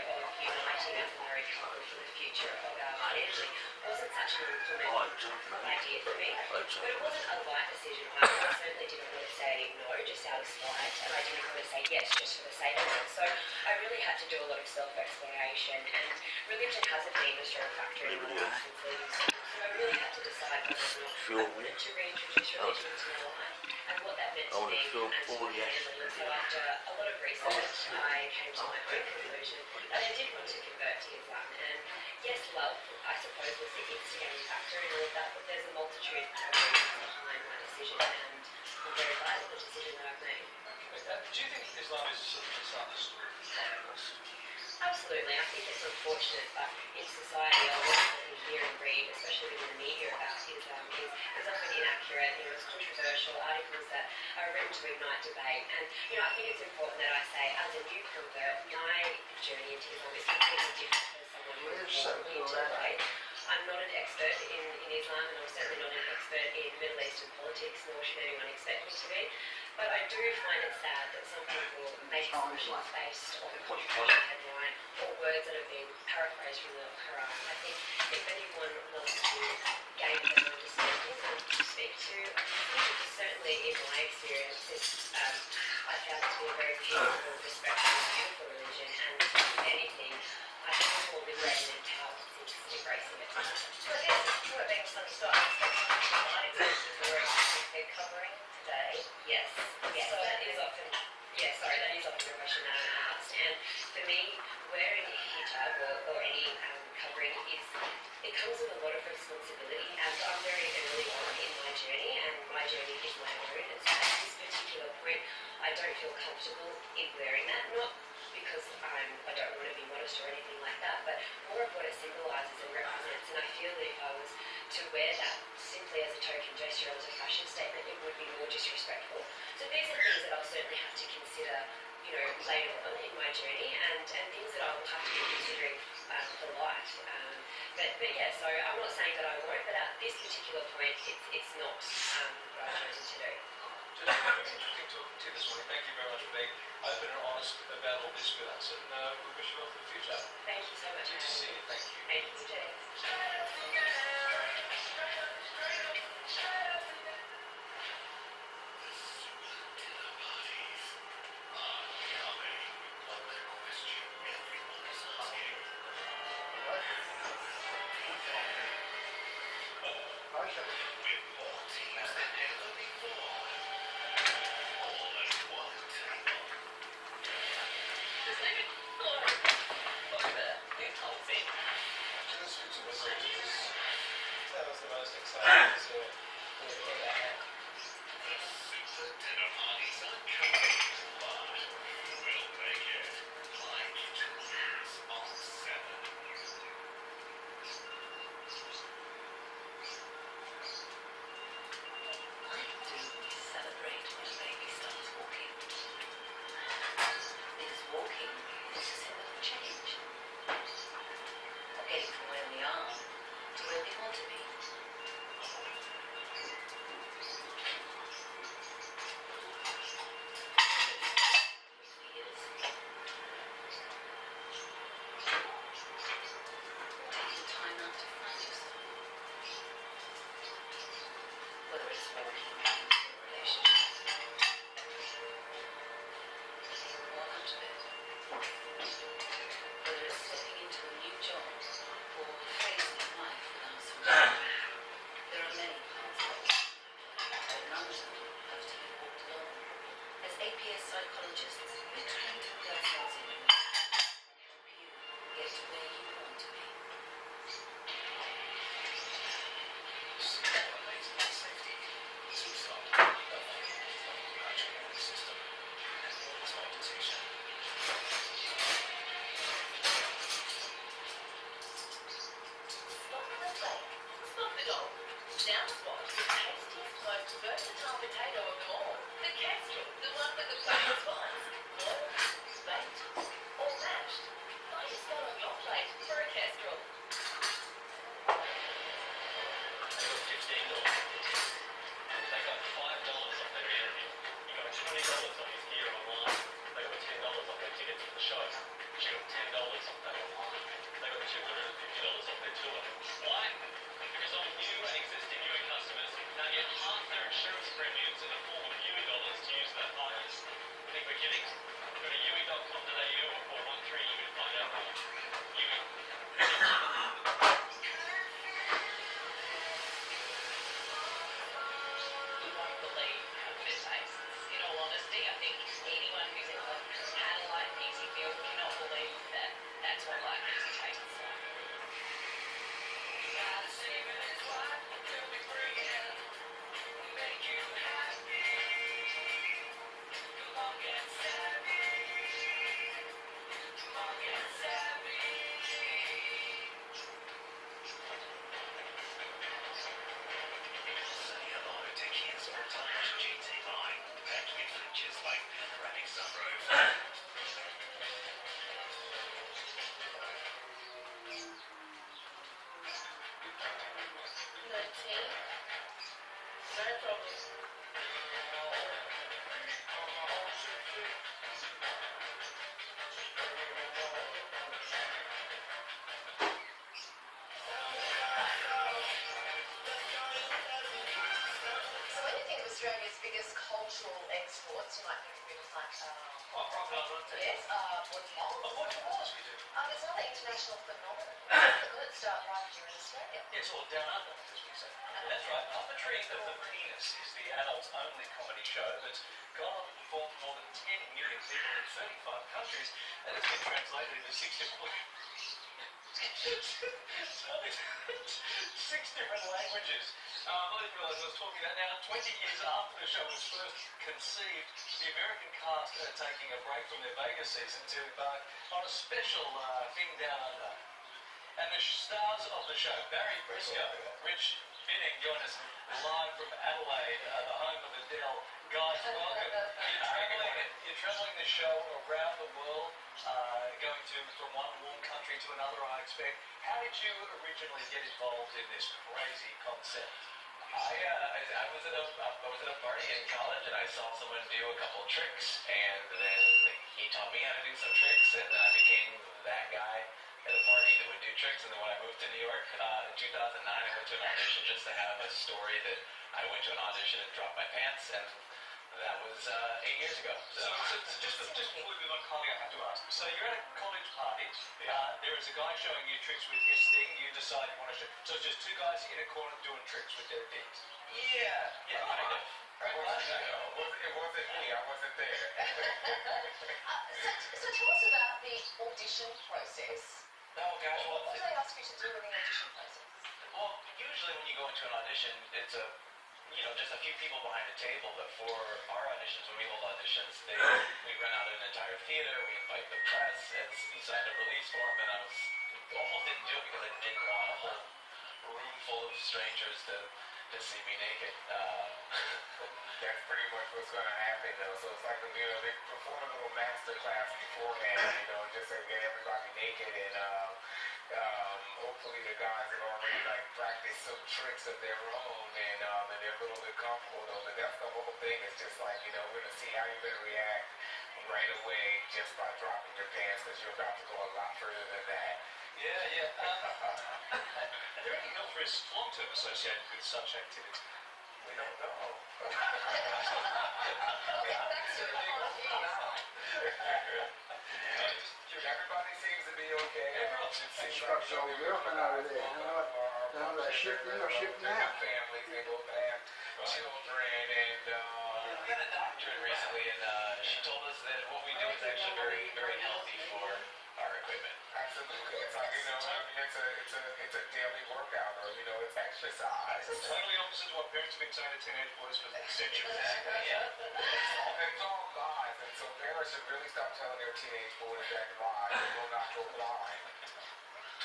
of uniting as a married couple for the future of our family wasn't such an implementable idea for me. But it wasn't a light decision either. I certainly didn't want to say no just out of spite, and I didn't want to say yes just for the sake of it. So I really had to do a lot of self-exploration, and religion hasn't been a strong factor in my life since leaving school. So I really had to decide whether or not I wanted to reintroduce religion into my life and what that meant to me and to my family. And so after a lot of research, I came to my own conclusion that I did want to convert to Islam. And yes, love, I suppose, was the instigating factor in all of that, but there's a multitude of reasons behind my decision, and I'm very glad of the decision that I've made. Do you think Islam is sort of misunderstood? Absolutely. I think it's unfortunate, but in society, a lot of what we hear and read, especially in the media about Islam, is often inaccurate. It's controversial articles that are written to ignite debate. And, I think it's important that I say, as a new convert, my journey into Islam is completely different than someone who is born into the faith. I'm not an expert in Islam, and I'm certainly not an expert in Middle Eastern politics, nor should anyone expect me to be. But I do find it sad that some people make assumptions based on a controversial headline or words that have been paraphrased from the Quran. I think if anyone wants to gain better understanding and to speak to, certainly in my experience, I found it to be a very beautiful, respectful, beautiful religion, and if anything, I think it's more liberating and powerful since embracing it. So I guess what makes them start they're covering today. Yes. So that is often a question that I'm asked. And for me, wearing a hijab or any covering it comes with a lot of responsibility. And I'm very early on in my journey, and my journey is my own. And so at this particular point, I don't feel comfortable in wearing that. Not because I don't want to be modest or anything like that, but more of what it symbolises and represents. And I feel that if I was to wear that simply as a token gesture, as a fashion statement, it would be more disrespectful. So these are things that I'll certainly have to consider, later on in my journey, and things that I will have to be considering for life. But yeah, so I'm not saying that I won't, but at this particular point, it's not what I've chosen to do. Just interesting talking to you this morning. Thank you very much for being open and honest about all this with us, and we wish you well for the future. Thank you so much. Good to see you. Thank you. Thank you, Jay. Just Australia's biggest cultural exports. You might think of things like, Crocodile Road. yes, waterfalls. Waterfalls we do. There's another international phenomenon. It's the good stuff right here in Australia. It's all down under, as we say. That's right. Puppetry of the Penis is the adults-only comedy show that's gone on to perform for more than 10 million people in 35 countries, and it's been translated into 6 different six different languages. I didn't realise I was talking about now. 20 years after the show was first conceived, the American cast are taking a break from their Vegas season to embark on a special thing down under. And the stars of the show, Barry Briscoe, Rich Binning, join us live from Adelaide, the home of Adele. Guys, welcome. You're travelling the show around the world, going from one warm country to another, I expect. How did you originally get involved in this crazy concept? I was at a party in college and I saw someone do a couple of tricks, and then he taught me how to do some tricks, and then I became that guy at a party that would do tricks. And then when I moved to New York in 2009, I went to an audition just to have a story that I went to an audition and dropped my pants, and that was 8 years ago. So just before we move on, Carly, I have to ask. So you're at a college party. There is a guy showing you tricks with his thing. You decide you want to show. So it's just two guys in a corner doing tricks with their dicks. Yeah, kind of. It wasn't me. I wasn't there. So tell us about the audition process. Oh gosh, What do they ask you to do in the audition process? well, usually when you go into an audition, it's just a few people behind a table. But for our auditions, when we hold auditions, we rent out an entire theater. We invite the press. We signed a release form, and I almost didn't do it because I didn't want a whole room full of strangers to see me naked. That's pretty much what's going to happen, though. So it's like, they perform a little master class beforehand, just to get everybody naked, and hopefully the guys have already practiced some tricks of their own, and they're a little bit comfortable, though. But that's the whole thing. It's just like, we're going to see how you're going to react right away just by dropping your pants, because you're about to go a lot further than that. Yeah. Are there any health risks long-term associated with such activity? We don't know. Everybody seems to be okay. Everyone seems to be Structural working over there. Shifting or shifting out. Families, they both have children, and We had a doctor recently, and she told us that what we do is actually very, very healthy for our equipment. absolutely, it's like, it's a daily workout, or it's exercise. Totally opposite to what parents have been saying to teenage boys for centuries. Yeah. It's all lies, and so parents should really stop telling their teenage boys that lies. They will not go blind.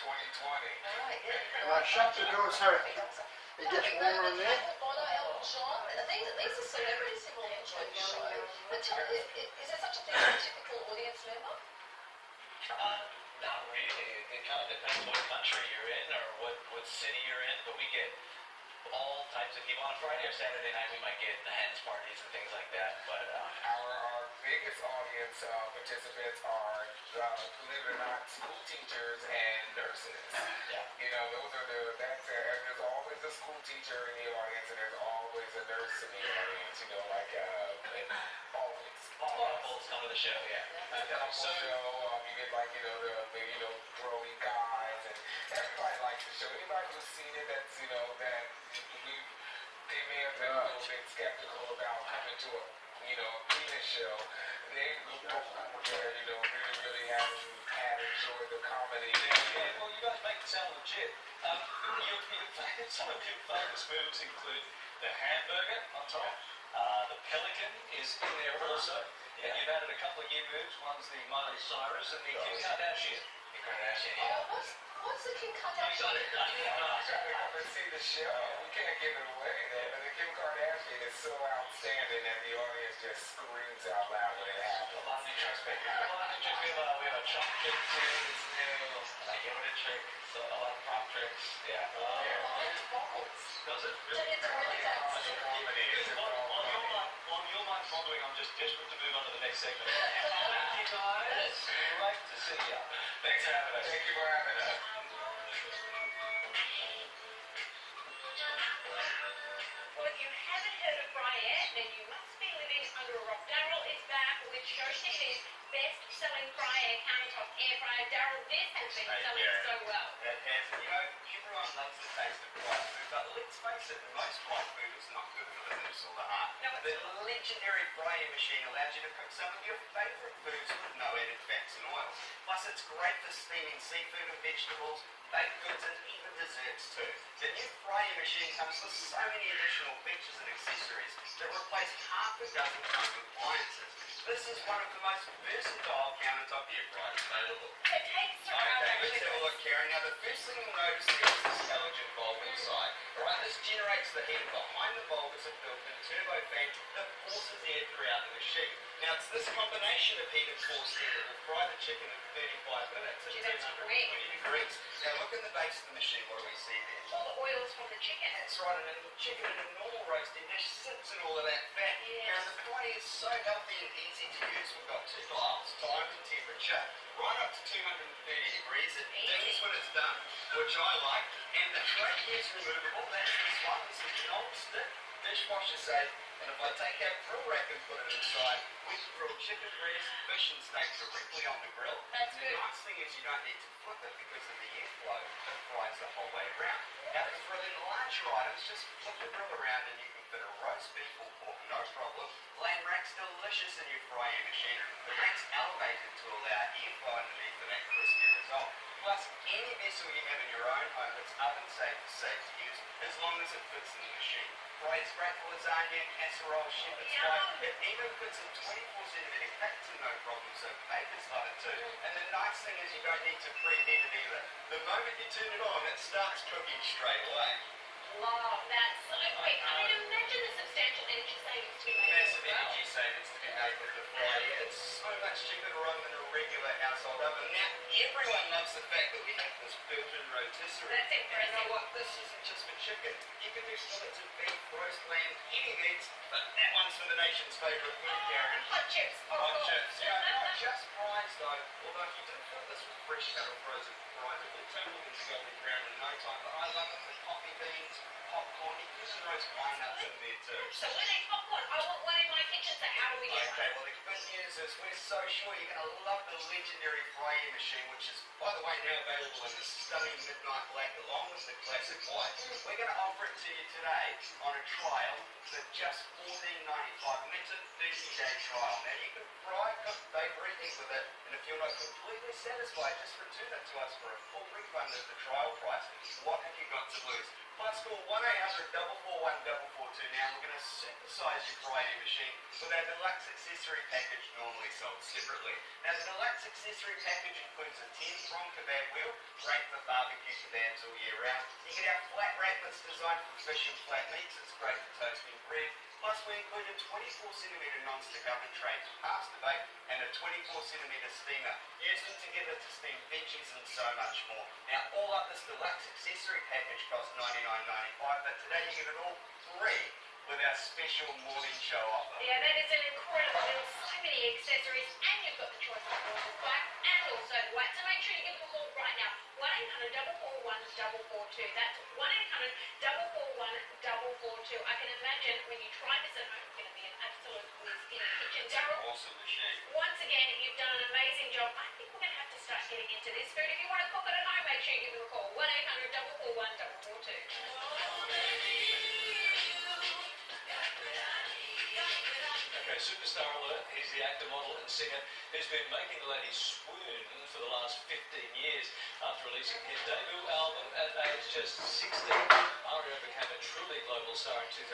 2020. Right, yeah. Well, shut the door so it gets warmer in there. Bono, Elton John, these are celebrities who will enjoy the show. But tell me, is there such a thing as a typical audience member? Not really. It kind of depends what country you're in or what city you're in, but we get all types of people. On a Friday or Saturday night, we might get hens parties and things like that, but Our biggest audience participants are, believe it or not, school teachers and nurses. yeah. There's always a school teacher in the audience, and there's always a nurse in the audience, always. A lot of folks come to the show, yeah. So, you get the growing guys, and everybody likes the show. Anybody who's seen it they may have been a little bit skeptical about coming to a penis show. They really have enjoyed the comedy. Yeah, well, you guys make it sound legit. Some of your famous moves include the hamburger on top. The pelican is in there also. And you've added a couple of new moves. One's the Miley Cyrus and the Kim Kardashian. The Kardashian, yeah. What's the Kim You Kardashian? got it. Let's see the show. We can't give it away, though. But the Kim Kardashian is so outstanding that the audience just screams out loud when it A happens. lot of new tricks, baby. A lot of new tricks. We have a chop trick too. It's new. I give it a trick. So a lot of prop tricks. Yeah. Does it? So it's really dance. On your mind following, I'm just desperate to move on to the next segment. Thank you guys. Great to see you. Thanks for having us. Thank you for having us. Well, if you haven't heard of Brian, now have been Hey, selling yeah. so well. It has, you know, everyone loves the taste of fried food, but let's face it, most fried food is not good for the lips or the heart. No, it's The legendary frying machine allows you to cook some of your favourite foods with no added fats and oils. Plus, it's great for steaming seafood and vegetables, baked goods, and even desserts too. The new frying machine comes with so many additional features and accessories that replace half a dozen home appliances. This is one of the most versatile countertop air fryers available. So take us around Okay, actually. let's have a look, Karen. Now, the first thing you'll notice there is this halogen bulb inside. Alright, this generates the heat. Behind the bulb is a built-in turbo fan that forces air throughout the machine. Now, it's this combination of heat and forced air that will fry the chicken in 35 minutes at Gee, that's 220 degrees. Now, look in the base of the machine. What do we see there? All the oils from the chicken. That's right, and the chicken in a normal roasting dish sits in all of that fat. Yes. Now, the fry is so healthy and easy to use. We've got two dials, time and temperature, right up to 230 degrees. It dings when it's done, which I like. And the tray is removable. That's this one. This is non-stick, dishwasher safe. And if I take our grill rack and put it inside, we can grill chicken breast, fish and steak directly on the grill. That's And good. the nice thing is you don't need to flip it because of the airflow. It fries the whole way around. Now, to throw in larger items, just flip the grill around and you can fit a roast beef or pork, no problem. Lamb rack's delicious in your frying machine. The rack's elevated to allow airflow underneath for that crispy result. Plus, any vessel you have in your own home, it's oven safe to use as long as it fits in the machine. Fries great for lasagna, casserole, shepherd's pie. It even fits in 24-centimetre packs and no problem, so bakers love it too. And the nice thing is you don't need to preheat it either. The moment you turn it on, it starts cooking straight away. Love that. So quick. I mean, imagine the substantial energy savings to be made Massive as well. energy savings to be made with the fry. It's so much cheaper to run than a regular household oven. Now, everyone loves the fact that we have this built-in rotisserie. That's And you know impressive. what? This isn't just for chicken. You can do fillets of beef, roast lamb, any meats, but that one's for the nation's favourite food, Karen. Hot chips. Of Hot course. chips. Yeah, not just fries though. Although if you do fill this with fresh cut or frozen fries, it will turn them into golden brown in no time. But I love it with coffee beans, popcorn, you can even roast pine nuts in there too. So when they popcorn, I want one in my kitchen. So how do we get Okay, one? well the good news is we're so sure you're going to love the legendary frying machine, which is, by the way, now available in the stunning midnight black along with the classic white. We're going to offer it to you today on a trial for just $14.95, and that's a 30-day trial. Now you can fry, cook, bake, or eat with it, and if you're not completely satisfied, just return it to us for a full refund of the trial price. What have you got to lose? Plus, call 1-800-441-442 now. We're going to synthesize your frying machine with our deluxe accessory package normally sold separately. Now, the deluxe accessory package includes a 10-prong kebab wheel, great for barbecue kebabs all year round. You get our flat rack that's designed for fish and flat meats. It's great for toasting bread. Plus, we include a 24-centimetre non-stick oven tray for pasta bake and a 24-centimetre steamer. Use them together to steam veggies and so much more. Now, all up, this deluxe accessory package costs $99.95, but today you get it all free with our special morning show offer. Yeah, that is an incredible deal. So many accessories, and you've got the choice of horses, black and also white. So make sure you give them a call right now. 1-800-441-442. That's 1-800-441-442. I can imagine when you try this at home, it's going to be an absolute whiz in the kitchen. Daryl, Awesome machine. once again, you've done an amazing job. I think we're going to have to start getting into this food. If you want to cook it at home, make sure you give them a call. 1-800-441-442. Okay, superstar alert. He's the actor, model and singer who's been making the ladies swoon for the last 15 years. After releasing his debut album at age just 16, Mario became a truly global star in 2004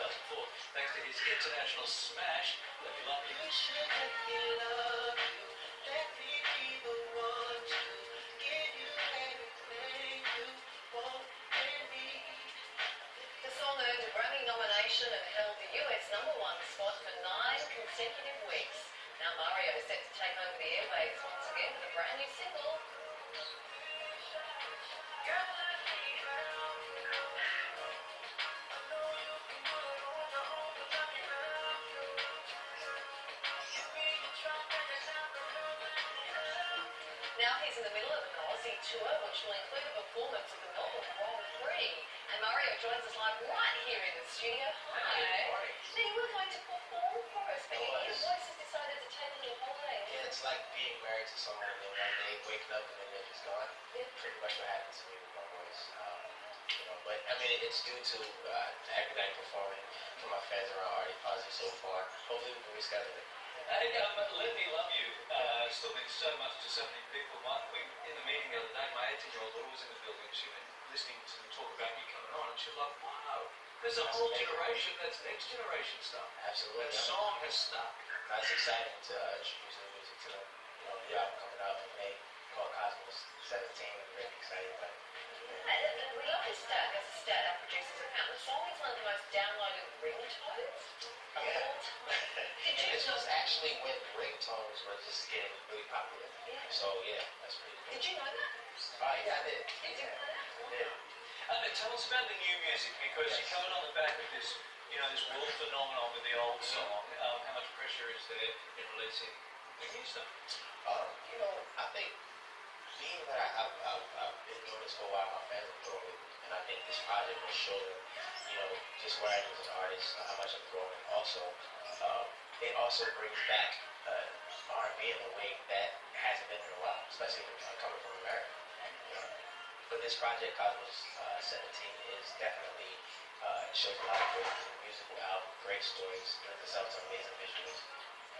thanks to his international smash, Let Me Love You. The song earned a Grammy nomination and held the US #1 spot for 9 consecutive weeks. Now Mario is set to take over the airwaves once again with a brand new single. Now he's in the middle of an Aussie tour, which will include a performance at the Melbourne Grand Prix. And Mario joins us live right here in the studio. Hi. Now you were going to perform for us, but your voice has decided to take a little holiday. Yeah, it's like being married to someone and then one day waking up and then they're just gone. Yeah. pretty much what happened to me with my voice. But I mean, it's due to the academic performance from my fans around already positive so far. Hopefully we can reschedule it. Hey, Let Me Love You still means so much to so many people. In the meeting the other day, my 18-year-old daughter was in the building. She was listening to them talk about you coming on, and she was like, wow, there's a whole generation that's next generation stuff. Absolutely. That song has stuck. That's exciting to introduce new music to them. The album coming out in May called Cosmos 17. I'm very excited about it. We love this stat. There's a stat our producers have found. The song is one of the most downloaded ringtones of Yeah. all time. Did you This was actually when ringtones were just getting really popular. Yeah. So yeah, that's pretty cool. Did you know that? Yeah, I did. Did you know that? Yeah. Tell us about the new music, because you're coming on the back of this, this world phenomenon with the old song. How much pressure is there in releasing the new stuff? I think being that I've been doing this for a while, my fans have grown with me, and I think this project will show them, just where I am as an artist, how much I'm growing. Also, it also brings back R&B in a way that hasn't been in a while, especially coming from America. But this project, Cosmos 17, is definitely shows a lot of great musical album, great stories, lends itself to amazing visuals,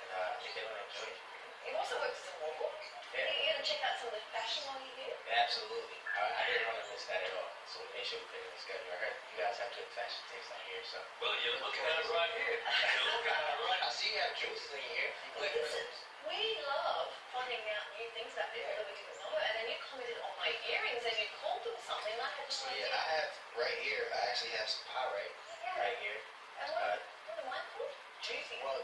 and I think they're gonna enjoy it. It also works as a model. Yeah. You're going to check out some of the fashion while you're here? Absolutely. I didn't want to miss that at all. So we made sure we fit in the schedule. I heard you guys have good fashion taste out here, so. Well, you're looking at it right here. You're looking at it right. I see you have juices in here. You collect Listen, rhythms. we love finding out new things about people that we didn't know. And then you commented on my earrings and you called them something and I had no So idea. yeah, I have right here, I actually have some pyrite right here. And what am I called? Juicy. Well, I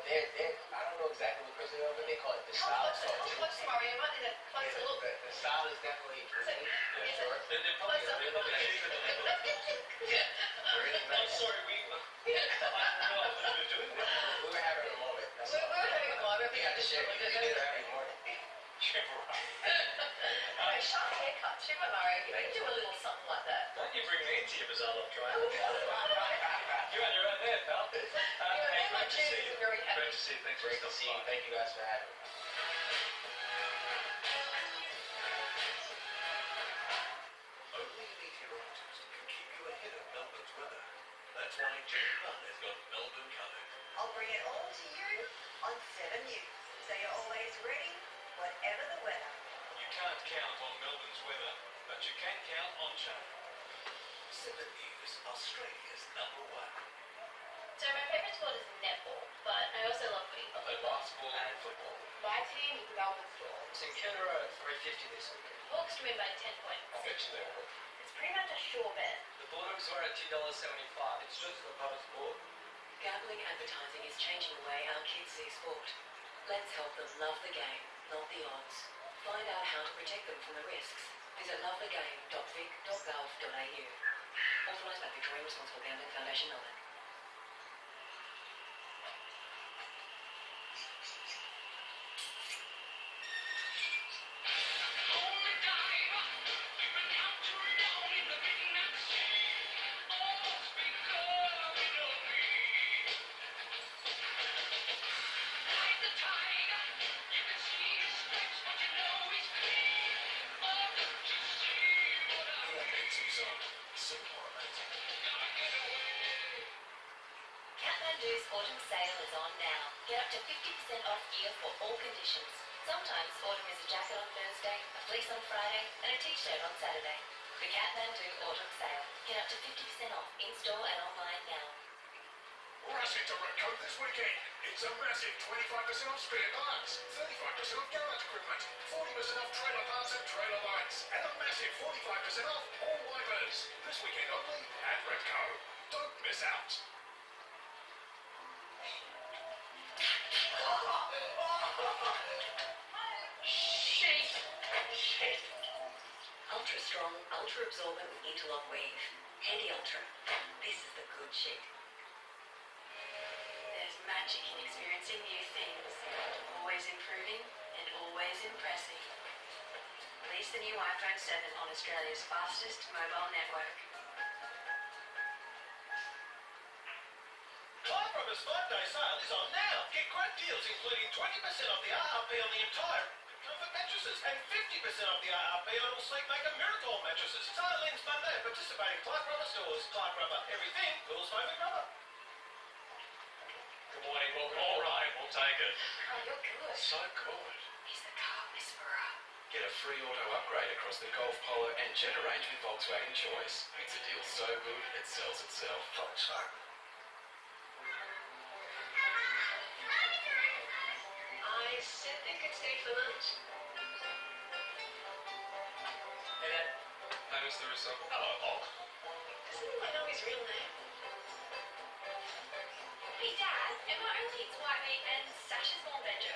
don't know exactly what crystal they are, but they call it the How style. close, how close, Mario? You might need a closer look. The style is definitely pretty. Is Sure. it? They're probably cheaper than they look. Yeah. Really I'm nice. sorry, I didn't realize we were doing that. We were having a moment. That's We're all. having a moment. You got to share. You do that every morning. Right, sharp haircut too, Mario. You can do a little something like that. Don't you bring me into your bizarre love triangle. You're on your own there, pal. Hey, great to see you. Very happy. Great to see you. Thanks for Great to see you. stopping by. Thank you guys for having me. Only meteorologist can keep you ahead of Melbourne's weather. That's why Jane Bunn has got Melbourne covered. I'll bring it all to you on 7 News, so you're always ready, whatever the weather. You can't count on Melbourne's weather, but you can count on change. 7 News, Australia's #1. So my favourite sport is netball, but I also love footy. I play basketball and football. My team is the Melbourne Storm. St Kilda are at 350 this weekend. Hawks to win by 10 points. I'll bet you there. It's pretty much a sure bet. The Bulldogs are at $2.75. It's just the public sport. Gambling advertising is changing the way our kids see sport. Let's help them love the game, not the odds. Find out how to protect them from the risks. Visit lovethegame.vic.gov.au. Authorised by Victorian Responsible Gambling Foundation, Melbourne. Kathmandu's autumn sale is on now. Get up to 50% off gear for all conditions. Sometimes autumn is a jacket on Thursday, a fleece on Friday, and a t-shirt on Saturday. The Kathmandu autumn sale. Get up to 50% off in-store and online now. Rush into Redco this weekend. It's a massive 25% off spare parts, 35% off garage equipment, 40% off trailer parts and trailer lights, and a massive 45% off all wipers. This weekend only at Redco. Don't miss out. Shit. Ultra strong, ultra absorbent with interlock weave. Handy Ultra. This is the good shit. There's magic in experiencing new things. Always improving and always impressing. Release the new iPhone 7 on Australia's fastest mobile network. Time Promise 5-day sale is on now. Get great deals including 20% off the RRP on the entire comfort mattresses and 50% off the ARP Little Sleep Maker Miracle mattresses. Sale ends Monday at participating Clark Rubber stores. Clark Rubber, everything Little's favourite rubber. Good morning, welcome. All right, we'll take it. Oh, you're good. So good. He's the car whisperer. Get a free auto upgrade across the Golf, Polo and Jetta range with Volkswagen Choice. It's a deal so good, it sells itself. Volkswagen. I said they could stay for lunch. Hey Dad, how was the recital? Hello, Bob. Doesn't anyone know his real name? Hey Dad, Emma only eats white meat and Sasha's more veggie.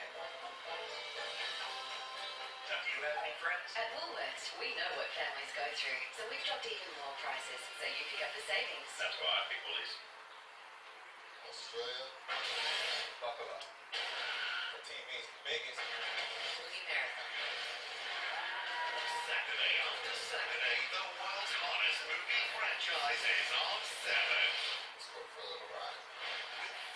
Do you have any friends? At Woolworths, we know what families go through, so we've dropped even more prices, so you pick up the savings. That's why I pick Woolies. Australia, buckle up. The TV's biggest. Movie marathon. Saturday after Saturday, the world's hottest movie franchise is on 7. Let's go for a little ride.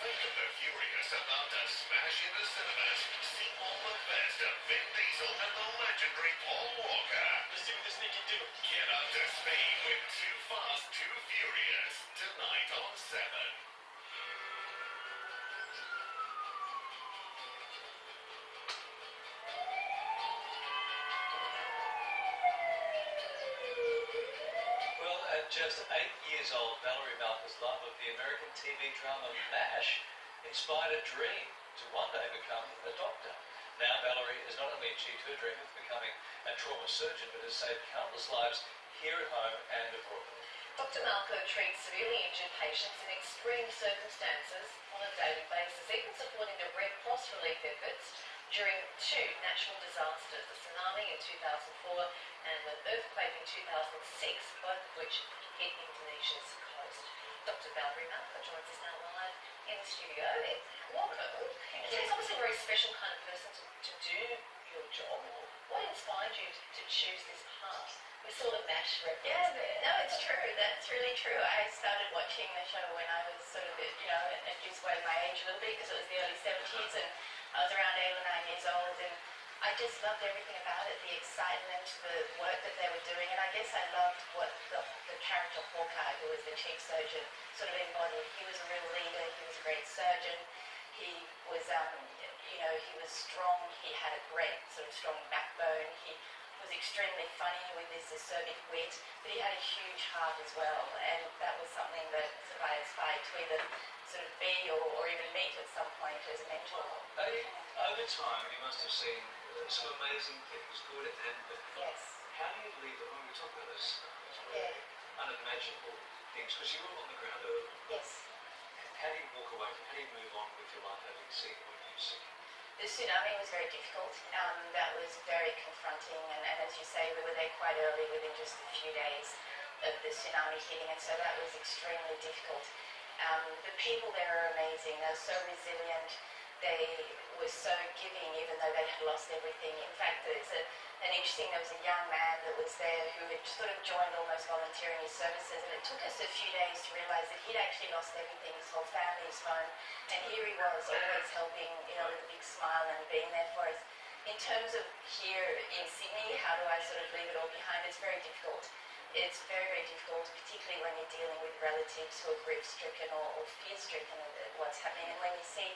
Fate of the Furious about to smash into cinemas. See all the best of Vin Diesel and the legendary Paul Walker. Let's see what this sneaky do. Get up to speed with Too Fast, Too Furious. Tonight on 7. Well, at just 8 years old, Valerie Malka's love of the American TV drama MASH inspired a dream to one day become a doctor. Now Valerie has not only achieved her dream of becoming a trauma surgeon, but has saved countless lives here at home and abroad. Dr. Malco treats severely injured patients in extreme circumstances on a daily basis, even supporting the Red Cross relief efforts during 2 natural disasters, the tsunami in 2004 and an earthquake in 2006, both of which hit Indonesia's coast. Dr. Valerie Malco joins us now live in the studio. Welcome. It's obviously a very special kind of person to do your job. What inspired you to choose this path? We saw the MASH reference. Yeah, there. no, it's true. That's really true. I started watching the show when I was sort of, it gives away my age a little bit because it was the early 70s and I was around 8 or 9 years old and I just loved everything about it, the excitement, the work that they were doing, and I guess I loved what the character Hawkeye, who was the chief surgeon, sort of embodied. He was a real leader, he was a great surgeon, he was, he was strong, he had a great sort of strong backbone, he was extremely funny with this acerbic wit, but he had a huge heart as well, and that was something that sort of I aspired to either sort of be or even meet at some point as a mentor. Over time, you must have seen some amazing things, good and bad. Yes. How do you leave it when we talk about those Yeah. unimaginable things? Because you were on the ground early. Yes. How do you walk away from, how do you move on with your life having seen what you've seen? The tsunami was very difficult. That was very confronting, and as you say, we were there quite early, within just a few days of the tsunami hitting, and so that was extremely difficult. The people there are amazing. They're so resilient. They were so giving, even though they had lost everything. In fact, there was a young man that was there who had sort of joined almost volunteering his services, and it took us a few days to realise that he'd actually lost everything, his whole family's home, and here he was, always helping, with a big smile and being there for us. In terms of here in Sydney, how do I sort of leave it all behind? It's very difficult. It's very, very difficult, particularly when you're dealing with relatives who are grief-stricken or fear-stricken at what's happening, and when you see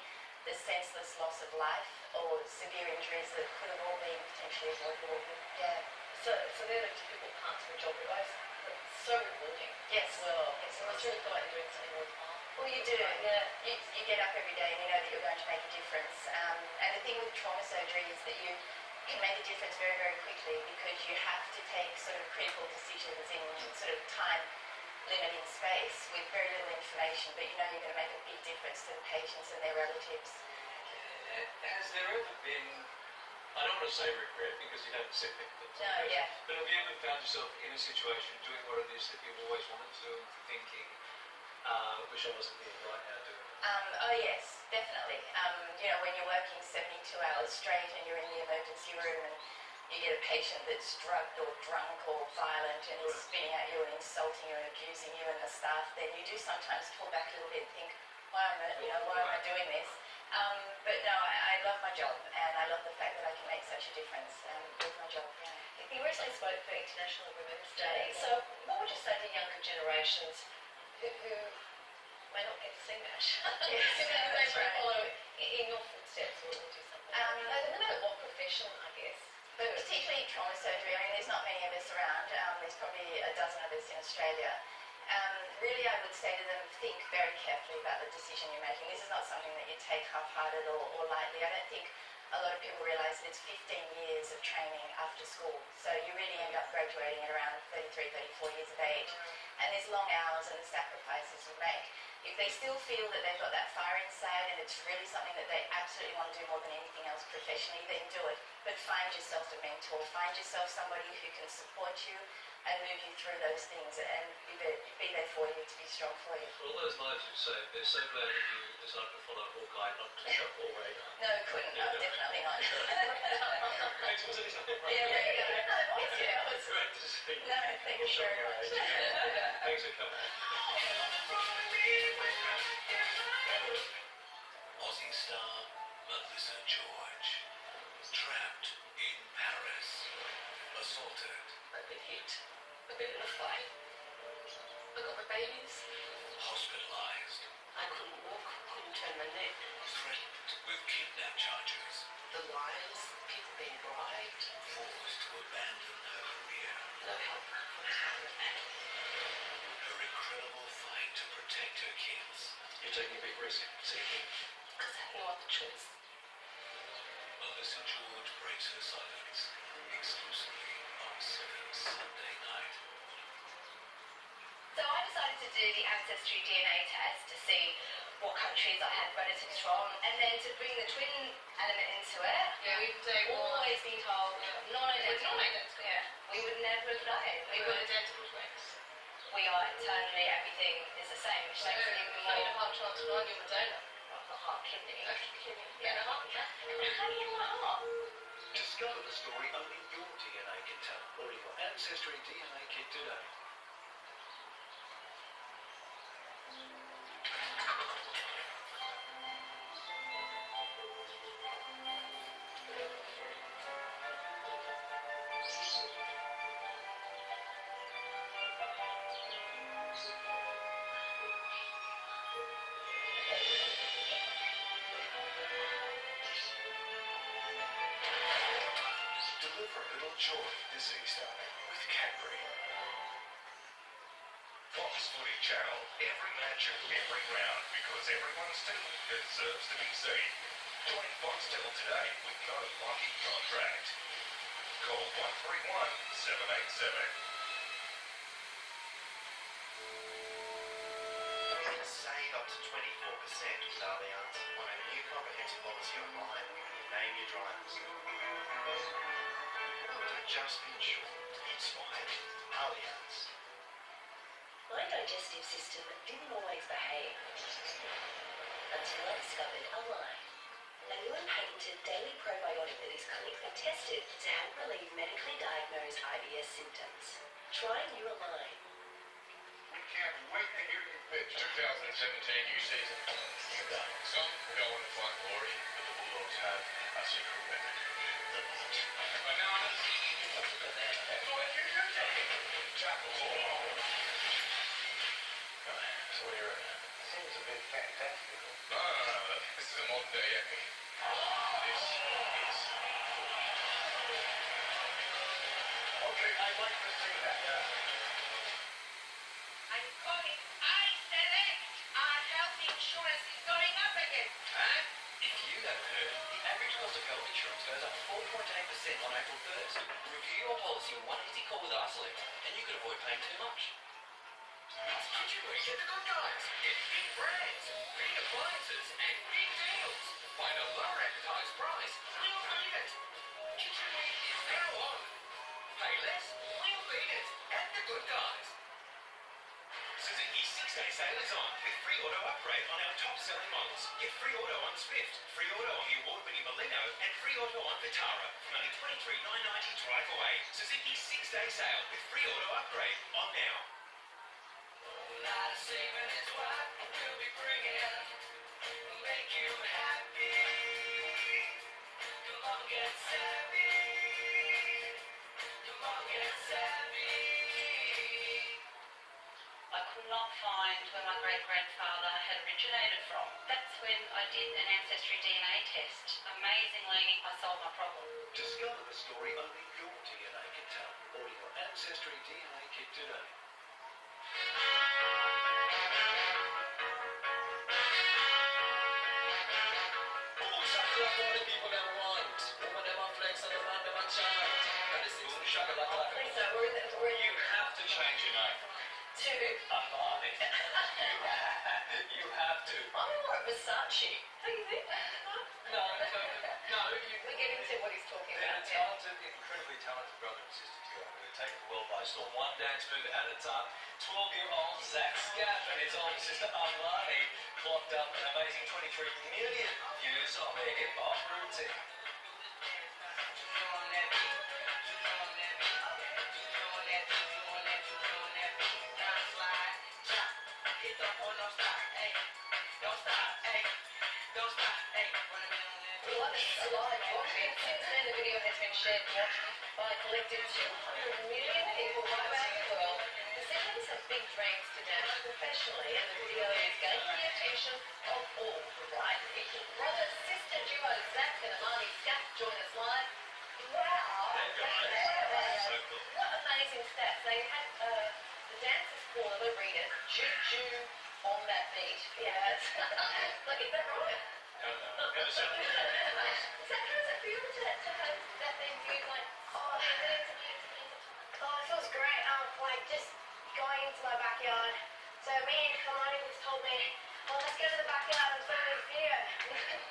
the senseless loss of life or severe injuries that could have all been potentially avoidable. Yeah. So they're the difficult parts of the job, but so rewarding. Yes. Well, Yes. you must really feel like you're doing something worthwhile. Well, you do. Yeah. You get up every day and you know that you're going to make a difference. And the thing with trauma surgery is that you can make a difference very, very quickly because you have to take sort of critical decisions in sort of time limited space with very little information, but you know you're going to make a big difference to the patients and their relatives. Has there ever been, I don't want to say regret because you haven't said that, No, yeah. but have you ever found yourself in a situation doing what it is that you've always wanted to do and thinking, wish I wasn't here right now doing it? Oh yes, definitely. When you're working 72 hours straight and you're in the emergency room and you get a patient that's drugged or drunk or violent and is spitting at you and insulting you and abusing you and the staff, then you do sometimes pull back a little bit and think, why am I doing this? But no, I love my job, and I love the fact that I can make such a difference with my job. Yeah. You recently spoke for International Women's Day, so what would you say to younger generations who may not get to see much? Yes, Who may that's right. follow in your footsteps or do something? No matter what profession, I guess. But particularly trauma surgery, I mean, there's not many of us around. There's probably a dozen of us in Australia. Really, I would say to them, think very carefully about the decision you're making. This is not something that you take half-hearted or lightly. I don't think a lot of people realise that it's 15 years of training after school. So you really end up graduating at around 33, 34 years of age. And there's long hours and the sacrifices you make. If they still feel that they've got that fire inside and it's really something that they absolutely want to do more than anything else professionally, then do it. But find yourself a mentor. Find yourself somebody who can support you and move you through those things and be there for you, to be strong for you. For all those lives you've saved, they're so glad that you decided to follow Hawkeye, not to shop or radar. No, couldn't. No, definitely not. Thanks for saying something. Yeah, really. Yeah, it was Great to see you. No, thank you very much. Thanks for coming. Aussie star Melissa George, trapped in Paris, assaulted, I've been hit. I've been in a fight. I got my babies. hospitalized, I couldn't walk, couldn't turn my neck. threatened with kidnap charges, The lies, people being bribed, forced to abandon her career, no help from home at all. her incredible fight to protect her kids. You're taking a big risk. See you. Because I had no other choice. Melissa George breaks her silence, exclusively on 7 Sunday night. So I decided to do the Ancestry DNA test to see what countries I had relatives from, and then to bring the twin element into it. Yeah, We've always been told non-identical. Non-identical. Yeah, we would never have known. We would. identical twins. We are internally. Everything is the same, which makes it even So you're more. heart transplant, you're Madonna. Not heart, kidney. Yeah, heart. How do you get my heart? Discover the story only your DNA can tell. Order your Ancestry DNA kit today. Deliver a little joy this Easter with Cadbury. Fox Footy Channel, every match of every round, because everyone's team deserves to be seen. Join Foxtel today with no lucky contract. Call 131 787. Save up to 24% with Allianz on a new comprehensive policy online. Name your drivers. Don't just be insured, inspired. Allianz. My digestive system didn't always behave until I discovered Align, a new and patented daily probiotic that is clinically tested to help relieve medically diagnosed IBS symptoms. Try new Align. We can't wait to hear you pitch 2017 new season. You got it. Some go in the front glory, but the Bulldogs have a secret weapon. The punch. Bananas. What you take? Chapel. So what do you reckon? Seems a bit fantastical. No. This is a modern day epic. This is okay, I'd like to see that. I'm calling. I said it. Our health insurance is going up again. And if you haven't heard, the average cost of health insurance goes up 4.8% on April 1st. Review your policy in one easy call with Isolate, and you could avoid paying too much. It's Kitchen Week at the Good Guys. Get big brands, big appliances, and big deals. Find a lower advertised price. We'll beat it. Kitchen Week is now on. Pay less, we'll beat it. At the Good Guys. Suzuki's 6-day sale is on with free auto upgrade on our top-selling models. Get free auto on Swift, free auto on the award-winning Molino, and free auto on Vitara from only $23,990 drive away. Suzuki's 6-day sale with free auto upgrade on now. Lot of saving is what we'll be bringing. Make you happy not find where my great-grandfather had originated from. That's when I did an ancestry DNA test. Amazingly, I solved my problem. Discover the story only your DNA can tell. Order your Ancestry DNA kit today. Boom shakalaka, all the people them want. Woman them a flex and the man them a chant. And this is boom shakalaka. Please no, we're in You have to change your name. two. Amani. You have to. I'm more at Versace. Don't you think? No, you. We get into what he's talking They're about. a talented, incredibly talented brother and sister duo who have taken the world by storm, one dance move at a time. 12-year-old Zach Scaff and his older sister Amani clocked up an amazing 23 million views on their hip-hop routine. Well, that's a lot of content. Since then, the video has been shared and watched by a collective 200 million people right around the world. The siblings have big dreams to dance professionally, and the video is gaining the attention of all the right people. Brother-sister duo Zach and Amani Scaff join us live. Wow! So cool. What amazing stats. They had the dancers call them, read it, Juju on that beat. Yeah, like, is that right? Never said it. How does it feel to have that being viewed like, oh, Oh, it feels great. Like just going into my backyard. So me and Kamani just told me, well, let's go to the backyard and film this video.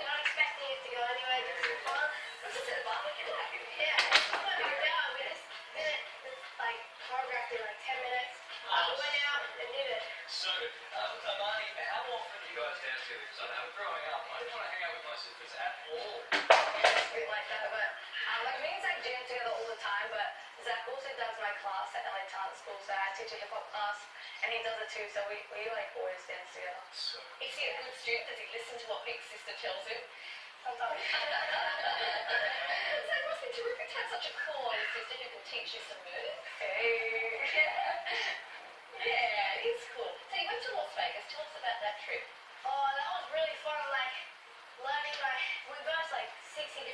Not expecting it to go anywhere, just for fun. it's just a barbecue like Yeah, it's not no doubt. We just did it, just like choreographed in like 10 minutes. Went out and did it. So, Amani, how often do you guys dance together? Because I know growing up, I didn't want to hang out with my sisters at all. It's a bit like that, but like me and Zach jam together all the time, but Zach also does my class at LA Talent School, so I teach a hip-hop class, and he does it too, so we like always dance together. So, Is he a good student? Does he listen to what Big Sister tells him? Sometimes. So it must be terrific to have such a cool older sister who can teach you some moves. Hey. Yeah, it's cool. So you went to Las Vegas. Tell us about that trip. Oh, that was really fun. Like learning we versed like 60 different